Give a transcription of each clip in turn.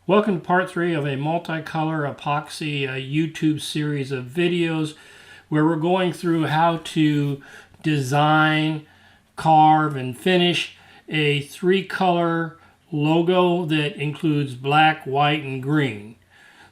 Welcome to part 3 of a multicolor epoxy YouTube series of videos where we're going through how to design, carve, and finish a 3-color logo that includes black, white, and green.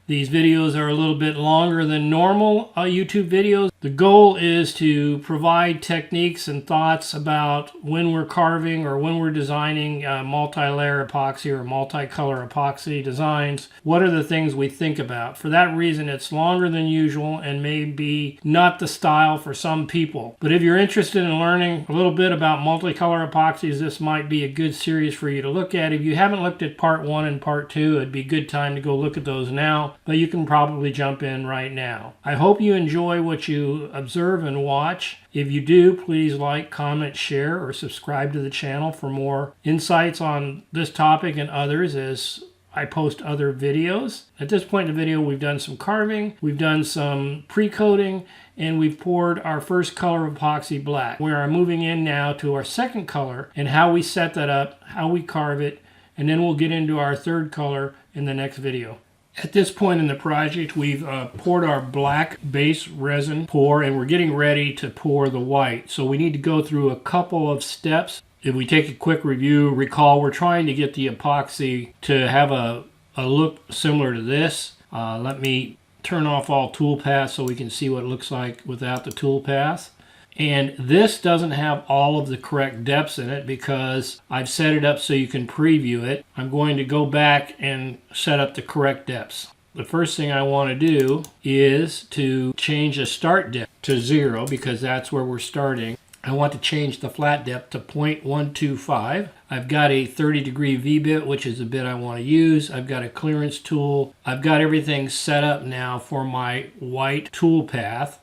These videos are a little bit longer than normal YouTube videos. The goal is to provide techniques and thoughts about when we're carving or when we're designing multi-layer epoxy or multicolor epoxy designs. What are the things we think about? For that reason, it's longer than usual and may be not the style for some people. But if you're interested in learning a little bit about multicolor epoxies, this might be a good series for you to look at. If you haven't looked at part 1 and part 2, it'd be a good time to go look at those now. But you can probably jump in right now. I hope you enjoy what you observe and watch. If you do, please like, comment, share, or subscribe to the channel for more insights on this topic and others as I post other videos. At this point in the video, we've done some carving, we've done some pre-coating, and we've poured our first color of epoxy black. We are moving in now to our second color and how we set that up, how we carve it, and then we'll get into our third color in the next video. At this point in the project, we've poured our black base resin pour, and we're getting ready to pour the white. So we need to go through a couple of steps. If we take a quick review, recall we're trying to get the epoxy to have a look similar to this. Let me turn off all toolpaths so we can see what it looks like without the toolpaths. And this doesn't have all of the correct depths in it because I've set it up so you can preview it. I'm going to go back and set up the correct depths. The first thing I want to do is to change the start depth to 0 because that's where we're starting. I want to change the flat depth to 0.125. I've got a 30-degree V-bit, which is the bit I want to use. I've got a clearance tool. I've got everything set up now for my white toolpath.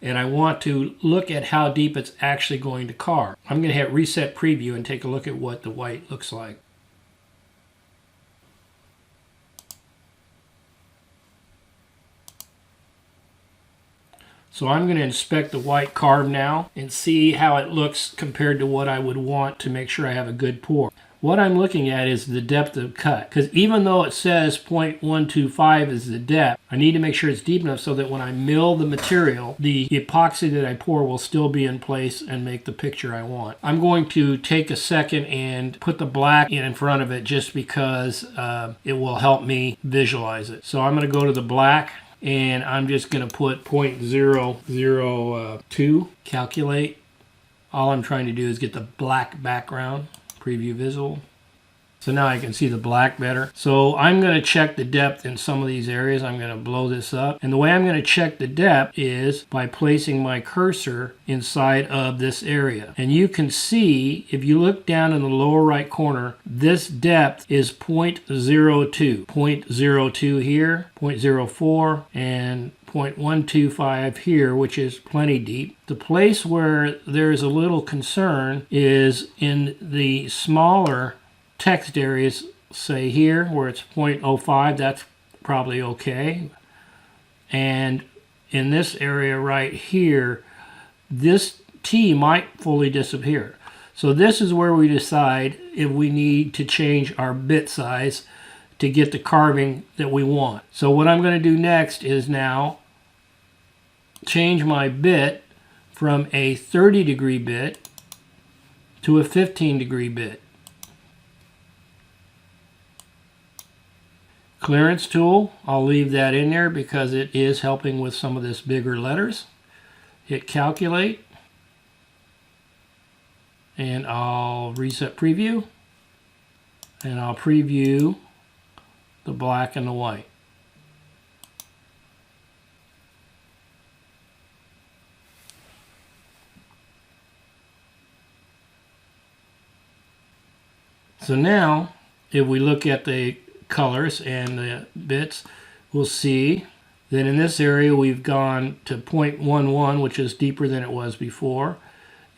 And I want to look at how deep it's actually going to carve. I'm going to hit reset preview and take a look at what the white looks like. So I'm going to inspect the white carve now and see how it looks compared to what I would want to make sure I have a good pour. What I'm looking at is the depth of cut, because even though it says 0.125 is the depth, I need to make sure it's deep enough so that when I mill the material, the epoxy that I pour will still be in place and make the picture I want. I'm going to take a second and put the black in front of it just because it will help me visualize it. So I'm going to go to the black and I'm just going to put 0.002, calculate. All I'm trying to do is get the black background. Preview visible. So now I can see the black better. So I'm going to check the depth in some of these areas. I'm going to blow this up. And the way I'm going to check the depth is by placing my cursor inside of this area. And you can see, if you look down in the lower right corner, this depth is 0.02. 0.02 here, 0.04, and 0.125 here, which is plenty deep. The place where there's a little concern is in the smaller text areas, say here where it's 0.05, that's probably okay. And in this area right here, this T might fully disappear. So this is where we decide if we need to change our bit size to get the carving that we want. So what I'm going to do next is now change my bit from a 30-degree bit to a 15-degree bit. Clearance tool, I'll leave that in there because it is helping with some of this bigger letters. Hit calculate, and I'll reset preview, and I'll preview the black and the white. So now, if we look at the colors and the bits, we'll see that in this area we've gone to 0.11, which is deeper than it was before.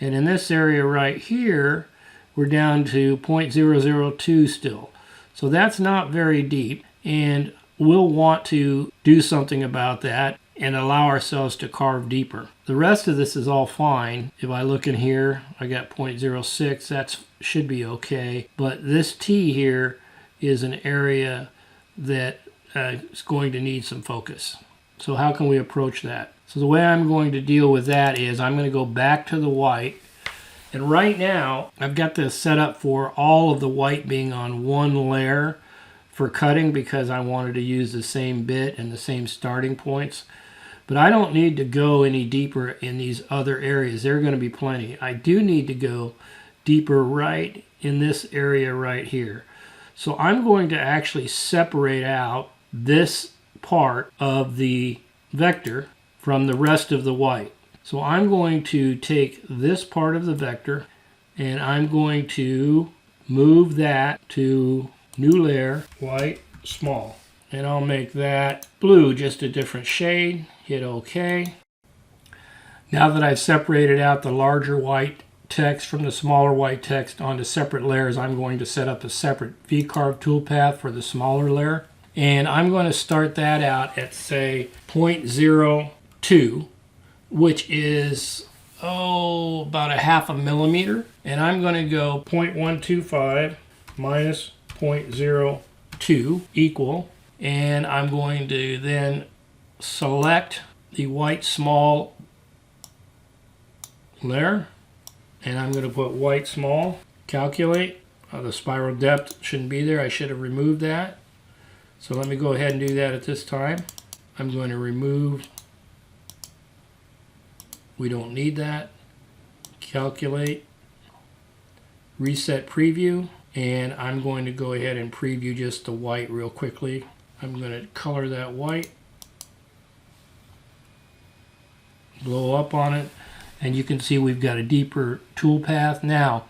And in this area right here, we're down to 0.002 still. So that's not very deep, and we'll want to do something about that and allow ourselves to carve deeper. The rest of this is all fine. If I look in here, I got 0.06, that should be okay. But this T here is an area that is going to need some focus. So how can we approach that? So the way I'm going to deal with that is I'm going to go back to the white. And right now, I've got this set up for all of the white being on one layer for cutting because I wanted to use the same bit and the same starting points. But I don't need to go any deeper in these other areas. There are going to be plenty. I do need to go deeper right in this area right here. So I'm going to actually separate out this part of the vector from the rest of the white. So I'm going to take this part of the vector and I'm going to move that to new layer, white, small. And I'll make that blue, just a different shade. Hit OK. Now that I've separated out the larger white text from the smaller white text onto separate layers, I'm going to set up a separate vCarve toolpath for the smaller layer. And I'm going to start that out at, say, 0.02, which is, about a half a millimeter. And I'm going to go 0.125 minus 0.02 equal. And I'm going to then select the white small layer. And I'm going to put white small, calculate. The spiral depth shouldn't be there. I should have removed that. So let me go ahead and do that at this time. I'm going to remove. We don't need that. Calculate. Reset preview. And I'm going to go ahead and preview just the white real quickly. I'm going to color that white. Blow up on it. And you can see we've got a deeper toolpath. Now,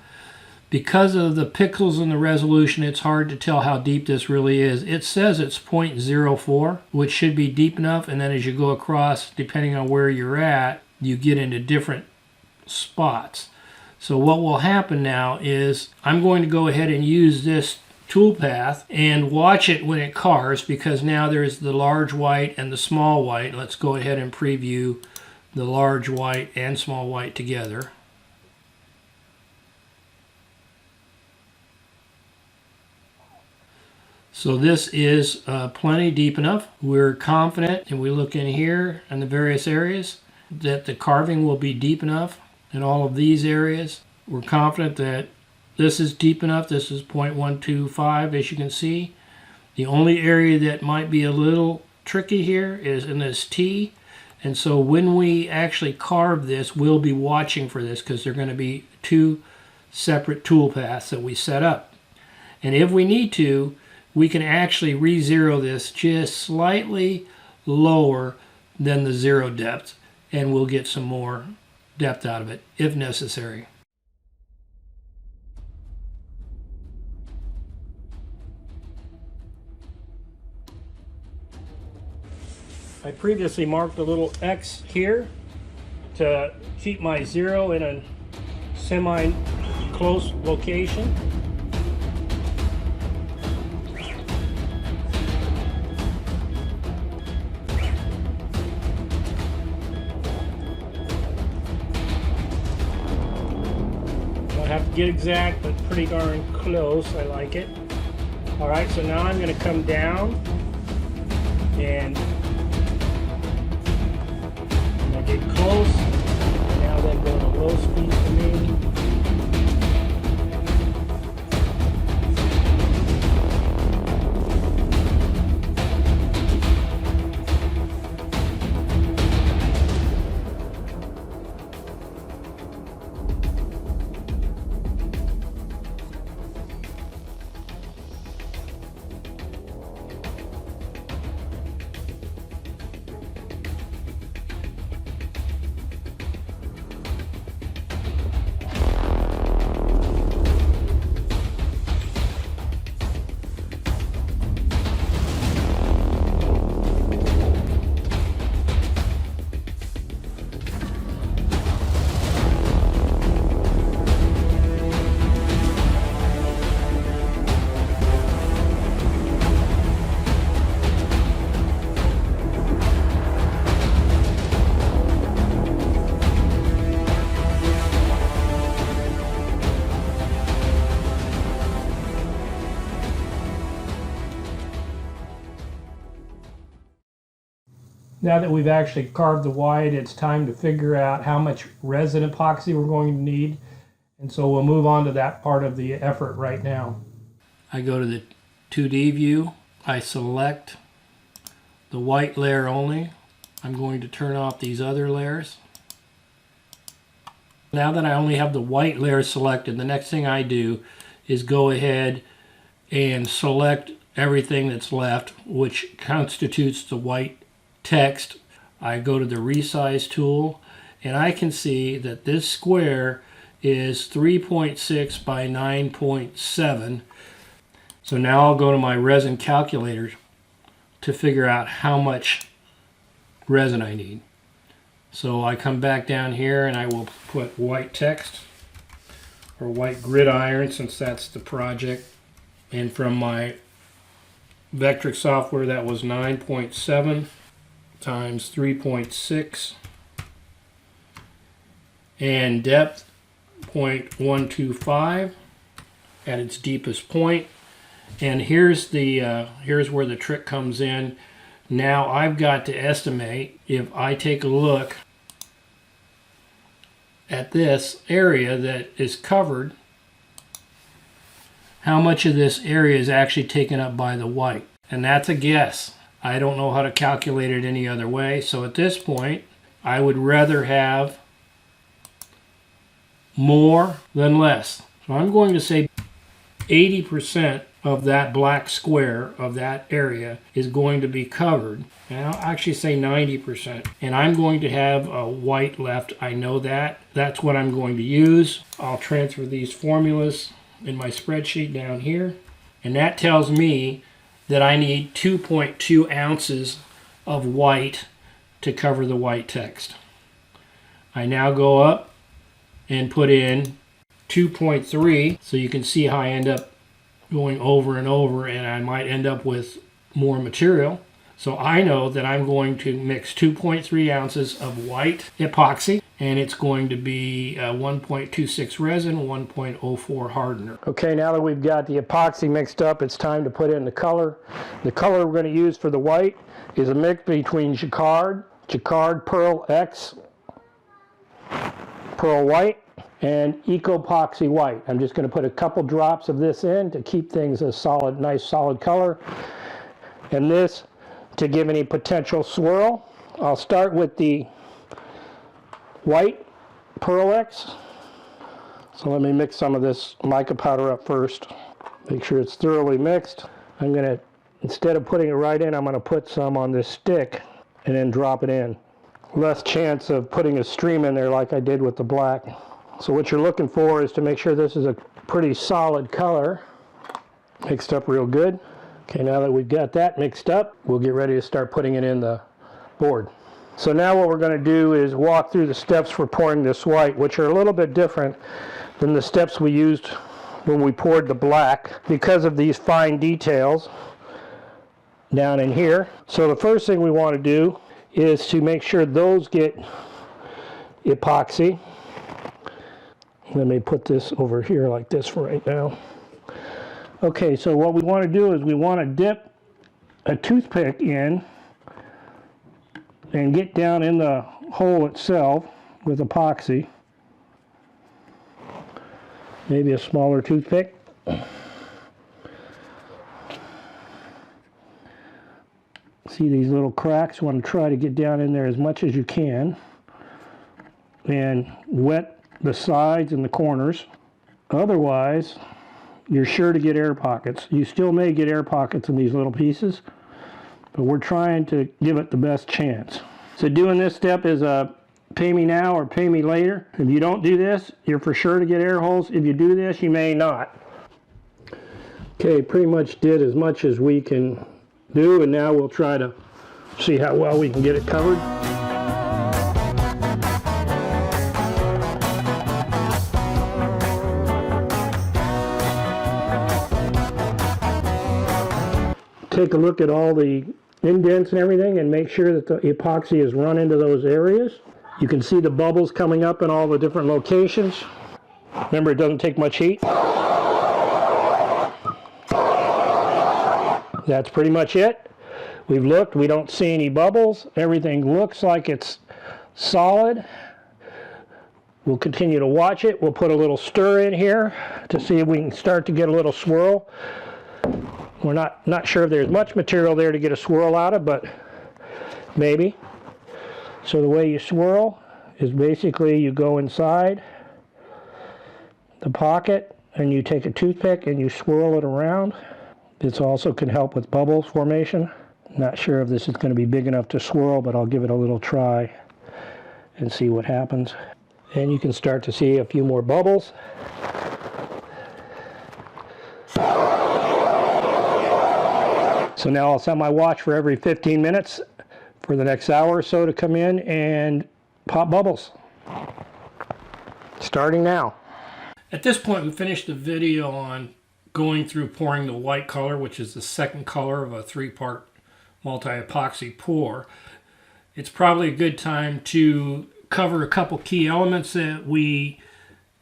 because of the pixels and the resolution, it's hard to tell how deep this really is. It says it's 0.04, which should be deep enough. And then as you go across, depending on where you're at, you get into different spots. So what will happen now is I'm going to go ahead and use this toolpath and watch it when it carves, because now there's the large white and the small white. Let's go ahead and preview the large white and small white together. So this is plenty deep enough. We're confident, and we look in here in the various areas, that the carving will be deep enough in all of these areas. We're confident that this is deep enough. This is 0.125, as you can see. The only area that might be a little tricky here is in this T. And so when we actually carve this, we'll be watching for this because they're going to be two separate toolpaths that we set up. And if we need to, we can actually re-zero this just slightly lower than the zero depth, and we'll get some more depth out of it if necessary. I previously marked a little X here to keep my zero in a semi-close location. Don't have to get exact, but pretty darn close. I like it. All right, so now I'm going to come down and get close. Now then go to low speed for me. Now that we've actually carved the white, it's time to figure out how much resin epoxy we're going to need. And so we'll move on to that part of the effort right now. I go to the 2D view. I select the white layer only. I'm going to turn off these other layers. Now that I only have the white layer selected, the next thing I do is go ahead and select everything that's left, which constitutes the white text. I go to the resize tool, and I can see that this square is 3.6 by 9.7. So now I'll go to my resin calculator to figure out how much resin I need. So I come back down here and I will put white text, or white gridiron, since that's the project. And from my Vectric software, that was 9.7 times 3.6, and depth 0.125 at its deepest point. And here's where the trick comes in. Now I've got to estimate, if I take a look at this area that is covered, how much of this area is actually taken up by the white. And that's a guess. I don't know how to calculate it any other way. So at this point, I would rather have more than less. So I'm going to say 80% of that black square of that area is going to be covered. And I'll actually say 90%. And I'm going to have a white left. I know that. That's what I'm going to use. I'll transfer these formulas in my spreadsheet down here. And that tells me that I need 2.2 ounces of white to cover the white text. I now go up and put in 2.3, so you can see how I end up going over and over, and I might end up with more material. So I know that I'm going to mix 2.3 ounces of white epoxy, and it's going to be 1.26 resin, 1.04 hardener. Okay, now that we've got the epoxy mixed up, it's time to put in the color. The color we're going to use for the white is a mix between Jacquard Pearl X, Pearl White, and Epoxy White. I'm just going to put a couple drops of this in to keep things a solid, nice solid color. And this to give any potential swirl. I'll start with the white Pearl X. So let me mix some of this mica powder up first. Make sure it's thoroughly mixed. I'm going to, instead of putting it right in, I'm going to put some on this stick and then drop it in. Less chance of putting a stream in there like I did with the black. So what you're looking for is to make sure this is a pretty solid color, mixed up real good. Okay, now that we've got that mixed up, we'll get ready to start putting it in the board. So now what we're going to do is walk through the steps for pouring this white, which are a little bit different than the steps we used when we poured the black because of these fine details down in here. So the first thing we want to do is to make sure those get epoxy. Let me put this over here like this for right now. Okay, so what we want to do is we want to dip a toothpick in and get down in the hole itself with epoxy. Maybe a smaller toothpick. See these little cracks? You want to try to get down in there as much as you can and wet the sides and the corners. Otherwise, you're sure to get air pockets. You still may get air pockets in these little pieces, but we're trying to give it the best chance. So doing this step is a pay me now or pay me later. If you don't do this, you're for sure to get air holes. If you do this, you may not. Okay, pretty much did as much as we can do, and now we'll try to see how well we can get it covered. Take a look at all the indents and everything and make sure that the epoxy is run into those areas. You can see the bubbles coming up in all the different locations. Remember, it doesn't take much heat. That's pretty much it. We've looked, we don't see any bubbles. Everything looks like it's solid. We'll continue to watch it. We'll put a little stir in here to see if we can start to get a little swirl. We're not sure if there's much material there to get a swirl out of, but maybe. So the way you swirl is basically you go inside the pocket and you take a toothpick and you swirl it around. This also can help with bubble formation. Not sure if this is going to be big enough to swirl, but I'll give it a little try and see what happens. And you can start to see a few more bubbles. So now I'll set my watch for every 15 minutes for the next hour or so to come in and pop bubbles. Starting now. At this point, we finished the video on going through pouring the white color, which is the second color of a three-part multi-epoxy pour. It's probably a good time to cover a couple key elements that we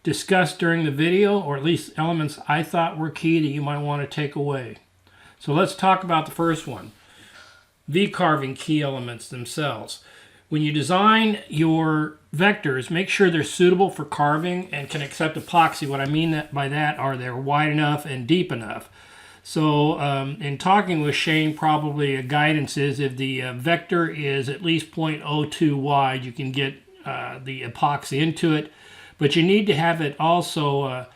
discussed during the video, or at least elements I thought were key that you might want to take away. So let's talk about the first one, vCarving key elements themselves. When you design your vectors, make sure they're suitable for carving and can accept epoxy. What I mean by that are they're wide enough and deep enough. So in talking with Shane, probably a guidance is if the vector is at least 0.02 wide, you can get the epoxy into it. But you need to have it also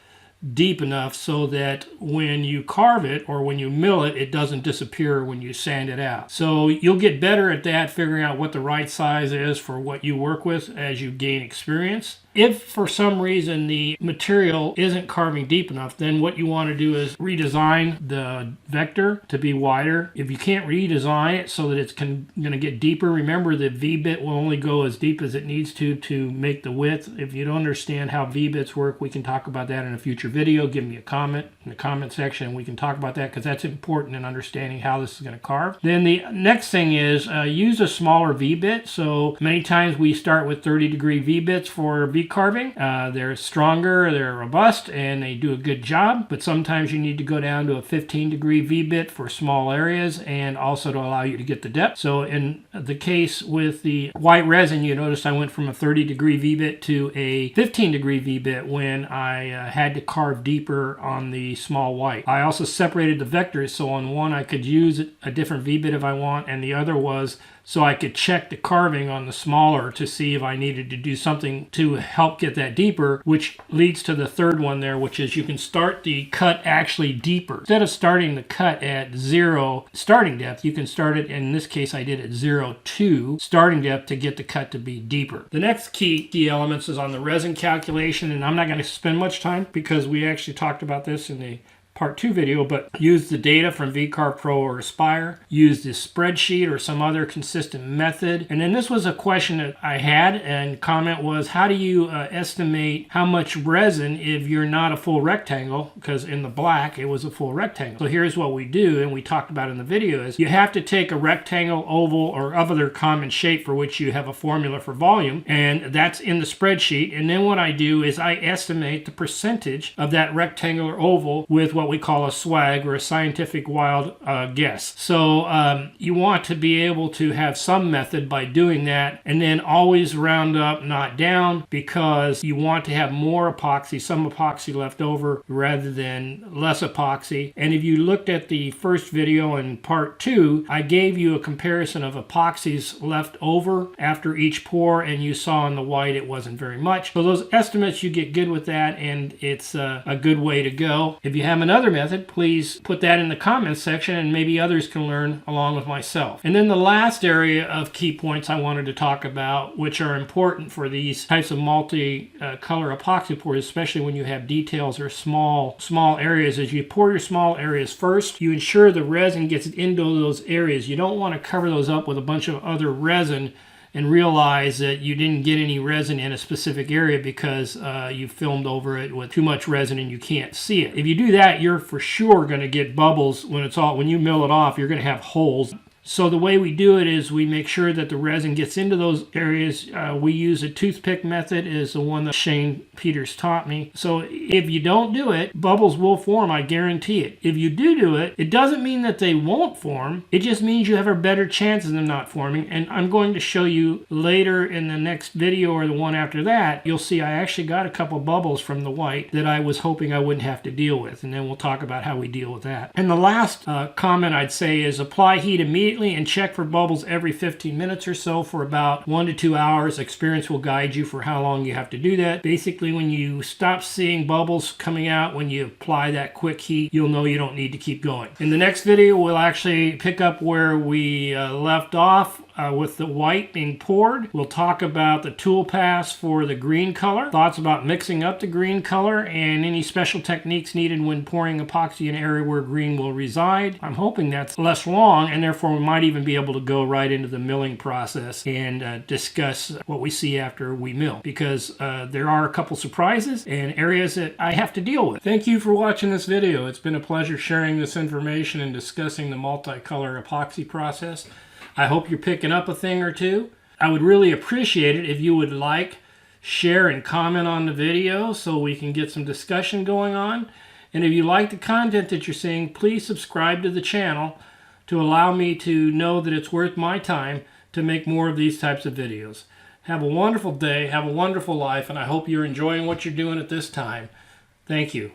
deep enough so that when you carve it or when you mill it, it doesn't disappear when you sand it out. So you'll get better at that, figuring out what the right size is for what you work with as you gain experience. If for some reason the material isn't carving deep enough, then what you want to do is redesign the vector to be wider. If you can't redesign it so that it's going to get deeper, remember that V-bit will only go as deep as it needs to make the width. If you don't understand how V-bits work, we can talk about that in a future video. Give me a comment in the comment section and we can talk about that, because that's important in understanding how this is going to carve. Then the next thing is use a smaller V-bit. So many times we start with 30-degree V-bits for V-carving. They're stronger, they're robust, and they do a good job, but sometimes you need to go down to a 15-degree V-bit for small areas and also to allow you to get the depth. So in the case with the white resin, you notice I went from a 30-degree V-bit to a 15-degree V-bit when I had to carve deeper on the small white. I also separated the vectors, so on one I could use a different V-bit if I want, and the other was so I could check the carving on the smaller to see if I needed to do something to help get that deeper, which leads to the third one there, which is you can start the cut actually deeper. Instead of starting the cut at 0 starting depth, you can start it, in this case I did at 0.2 starting depth to get the cut to be deeper. The next key elements is on the resin calculation, and I'm not going to spend much time because we actually talked about this in the Part 2 video, but use the data from vCarve Pro or Aspire, use the spreadsheet or some other consistent method. And then this was a question that I had, and comment was, how do you estimate how much resin if you're not a full rectangle? Because in the black, it was a full rectangle. So here's what we do, and we talked about in the video, is you have to take a rectangle, oval, or other common shape for which you have a formula for volume, and that's in the spreadsheet. And then what I do is I estimate the percentage of that rectangular oval with what we call a swag, or a scientific wild guess. So you want to be able to have some method by doing that, and then always round up, not down, because you want to have more epoxy, some epoxy left over rather than less epoxy. And if you looked at the first video in part 2, I gave you a comparison of epoxies left over after each pour, and you saw in the white it wasn't very much. So those estimates, you get good with that, and it's a good way to go. If you have another method, please put that in the comments section, and maybe others can learn along with myself. And then the last area of key points I wanted to talk about, which are important for these types of multi-color epoxy pours, especially when you have details or small areas, is you pour your small areas first. You ensure the resin gets into those areas. You don't want to cover those up with a bunch of other resin and realize that you didn't get any resin in a specific area because you filmed over it with too much resin and you can't see it. If you do that, you're for sure going to get bubbles when you mill it off. You're going to have holes. So the way we do it is we make sure that the resin gets into those areas. We use a toothpick method, is the one that Shane Peters taught me. So if you don't do it, bubbles will form, I guarantee it. If you do it, it doesn't mean that they won't form. It just means you have a better chance of them not forming. And I'm going to show you later in the next video or the one after that, you'll see I actually got a couple bubbles from the white that I was hoping I wouldn't have to deal with. And then we'll talk about how we deal with that. And the last comment I'd say is apply heat immediately and check for bubbles every 15 minutes or so for about 1 to 2 hours. Experience will guide you for how long you have to do that. Basically, when you stop seeing bubbles coming out when you apply that quick heat, you'll know you don't need to keep going. In the next video, we'll actually pick up where we left off with the white being poured. We'll talk about the toolpaths for the green color, thoughts about mixing up the green color, and any special techniques needed when pouring epoxy in an area where green will reside. I'm hoping that's less long, and therefore we might even be able to go right into the milling process and discuss what we see after we mill, because there are a couple surprises and areas that I have to deal with. Thank you for watching this video. It's been a pleasure sharing this information and discussing the multicolor epoxy process. I hope you're picking up a thing or two. I would really appreciate it if you would like, share, and comment on the video so we can get some discussion going on. And if you like the content that you're seeing, please subscribe to the channel to allow me to know that it's worth my time to make more of these types of videos. Have a wonderful day, have a wonderful life, and I hope you're enjoying what you're doing at this time. Thank you.